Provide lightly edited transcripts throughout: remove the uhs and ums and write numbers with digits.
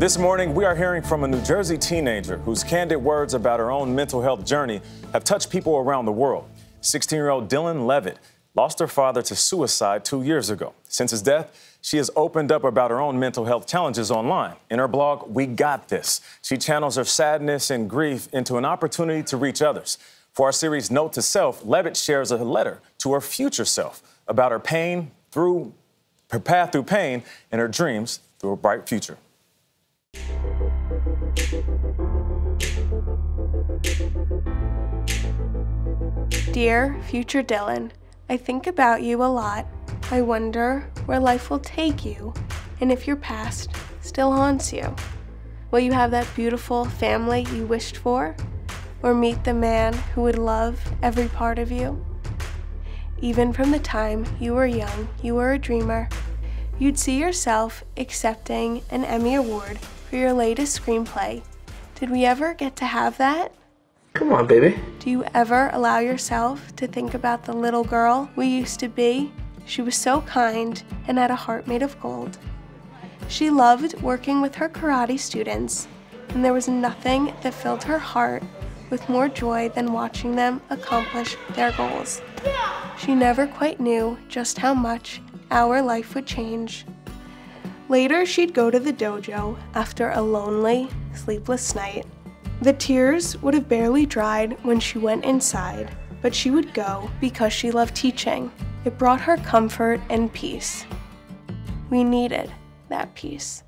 This morning, we are hearing from a New Jersey teenager whose candid words about her own mental health journey have touched people around the world. 16-year-old Dylan Levitt lost her father to suicide 2 years ago. Since his death, she has opened up about her own mental health challenges online. In her blog, We Got This, she channels her sadness and grief into an opportunity to reach others. For our series Note to Self, Levitt shares a letter to her future self about her path through pain and her dreams through a bright future. Dear future Dylan, I think about you a lot. I wonder where life will take you and if your past still haunts you. Will you have that beautiful family you wished for? Or meet the man who would love every part of you? Even from the time you were young, you were a dreamer. You'd see yourself accepting an Emmy Award for your latest screenplay. Did we ever get to have that? Come on, baby. Do you ever allow yourself to think about the little girl we used to be? She was so kind and had a heart made of gold. She loved working with her karate students, and there was nothing that filled her heart with more joy than watching them accomplish their goals. She never quite knew just how much our life would change. Later, she'd go to the dojo after a lonely, sleepless night. The tears would have barely dried when she went inside, but she would go because she loved teaching. It brought her comfort and peace. We needed that peace.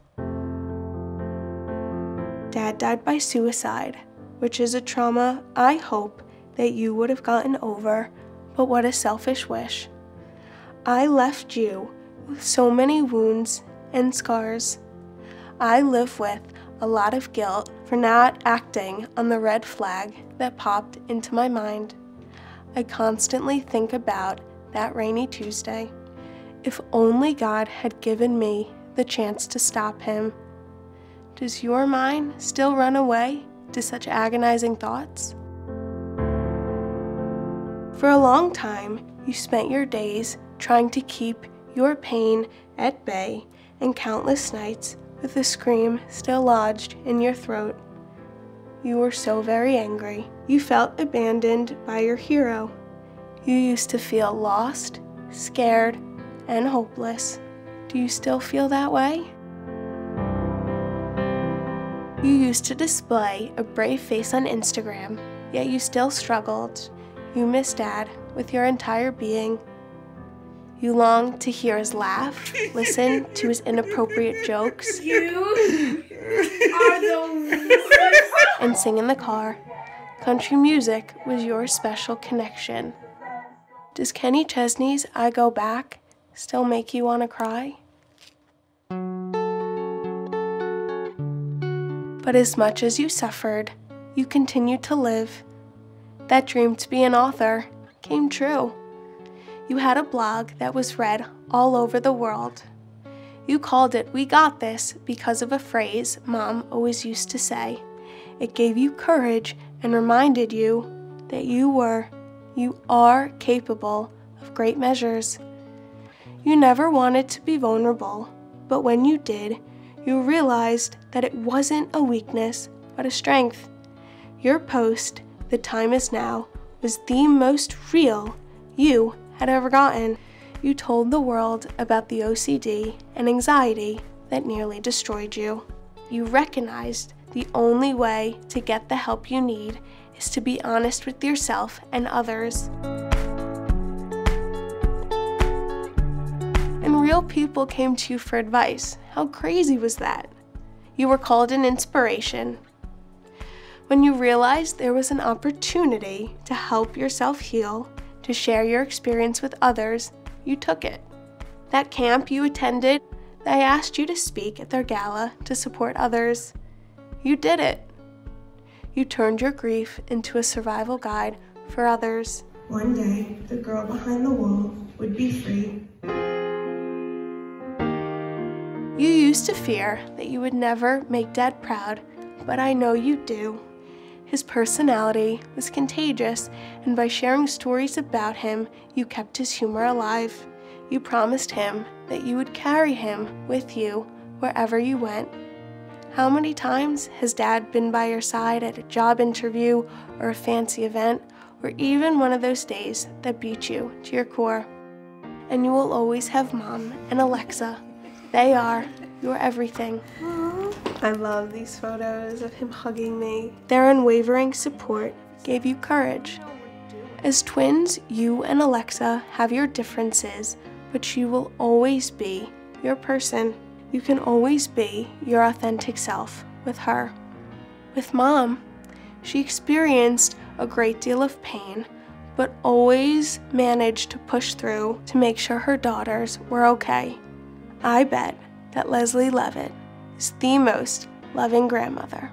Dad died by suicide, which is a trauma I hope that you would have gotten over, but what a selfish wish. I left you with so many wounds and scars. I live with a lot of guilt for not acting on the red flag that popped into my mind. I constantly think about that rainy Tuesday. If only God had given me the chance to stop him. Does your mind still run away to such agonizing thoughts? For a long time, you spent your days trying to keep your pain at bay, and countless nights with a scream still lodged in your throat. You were so very angry. You felt abandoned by your hero. You used to feel lost, scared, and hopeless. Do you still feel that way? You used to display a brave face on Instagram, yet you still struggled. You missed Dad with your entire being. You longed to hear his laugh, listen to his inappropriate jokes, and sing in the car. Country music was your special connection. Does Kenny Chesney's I Go Back still make you want to cry? But as much as you suffered, you continued to live. That dream to be an author came true. You had a blog that was read all over the world. You called it We Got This because of a phrase Mom always used to say. It gave you courage and reminded you that you are capable of great measures. You never wanted to be vulnerable, but when you did, you realized that it wasn't a weakness, but a strength. Your post, The Time Is Now, was the most real you had ever gotten. You told the world about the OCD and anxiety that nearly destroyed you. You recognized the only way to get the help you need is to be honest with yourself and others. And real people came to you for advice. How crazy was that? You were called an inspiration. When you realized there was an opportunity to help yourself heal, to share your experience with others, you took it. That camp you attended, they asked you to speak at their gala to support others. You did it. You turned your grief into a survival guide for others. One day, the girl behind the wall would be free. You used to fear that you would never make Dad proud, but I know you do. His personality was contagious, and by sharing stories about him, you kept his humor alive. You promised him that you would carry him with you wherever you went. How many times has Dad been by your side at a job interview or a fancy event, or even one of those days that beat you to your core? And you will always have Mom and Alexa. They are your everything. Aww. I love these photos of him hugging me. Their unwavering support gave you courage. As twins, you and Alexa have your differences, but she will always be your person. You can always be your authentic self with her. With Mom, she experienced a great deal of pain, but always managed to push through to make sure her daughters were okay. I bet that Leslie Levitt is the most loving grandmother.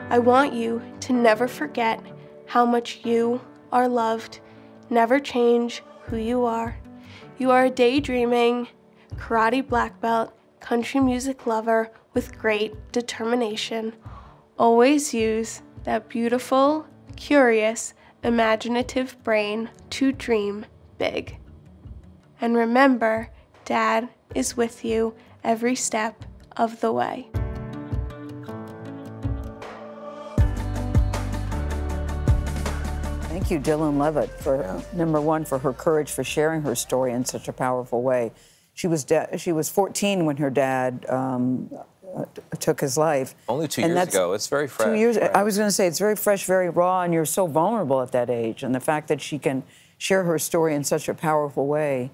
I want you to never forget how much you are loved. Never change who you are. You are a daydreaming, karate black belt, country music lover with great determination. Always use that beautiful, curious, imaginative brain to dream big. And remember, Dad is with you every step of the way. Thank you, Dylan Levitt, for number one, for her courage, for sharing her story in such a powerful way. She was 14 when her dad took his life. Only 2 years ago. It's very fresh. 2 years. Right. I was going to say it's very fresh, very raw, and you're so vulnerable at that age. And the fact that she can share her story in such a powerful way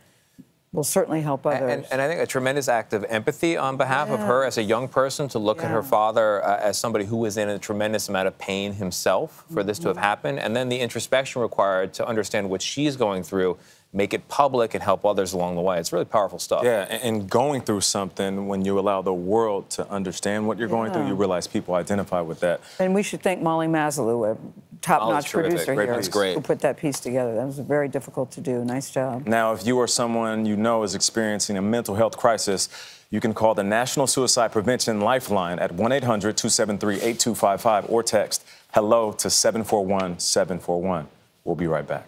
will certainly help others. And I think a tremendous act of empathy on behalf of her as a young person to look at her father as somebody who was in a tremendous amount of pain himself for this to have happened, and then the introspection required to understand what she's going through, make it public, and help others along the way. It's really powerful stuff. Yeah, and going through something, when you allow the world to understand what you're going through, you realize people identify with that. And we should thank Molly Mazzalou, a top-notch producer here, who put that piece together. That was very difficult to do. Nice job. Now, if you or someone you know is experiencing a mental health crisis, you can call the National Suicide Prevention Lifeline at 1-800-273-8255 or text HELLO to 741-741. We'll be right back.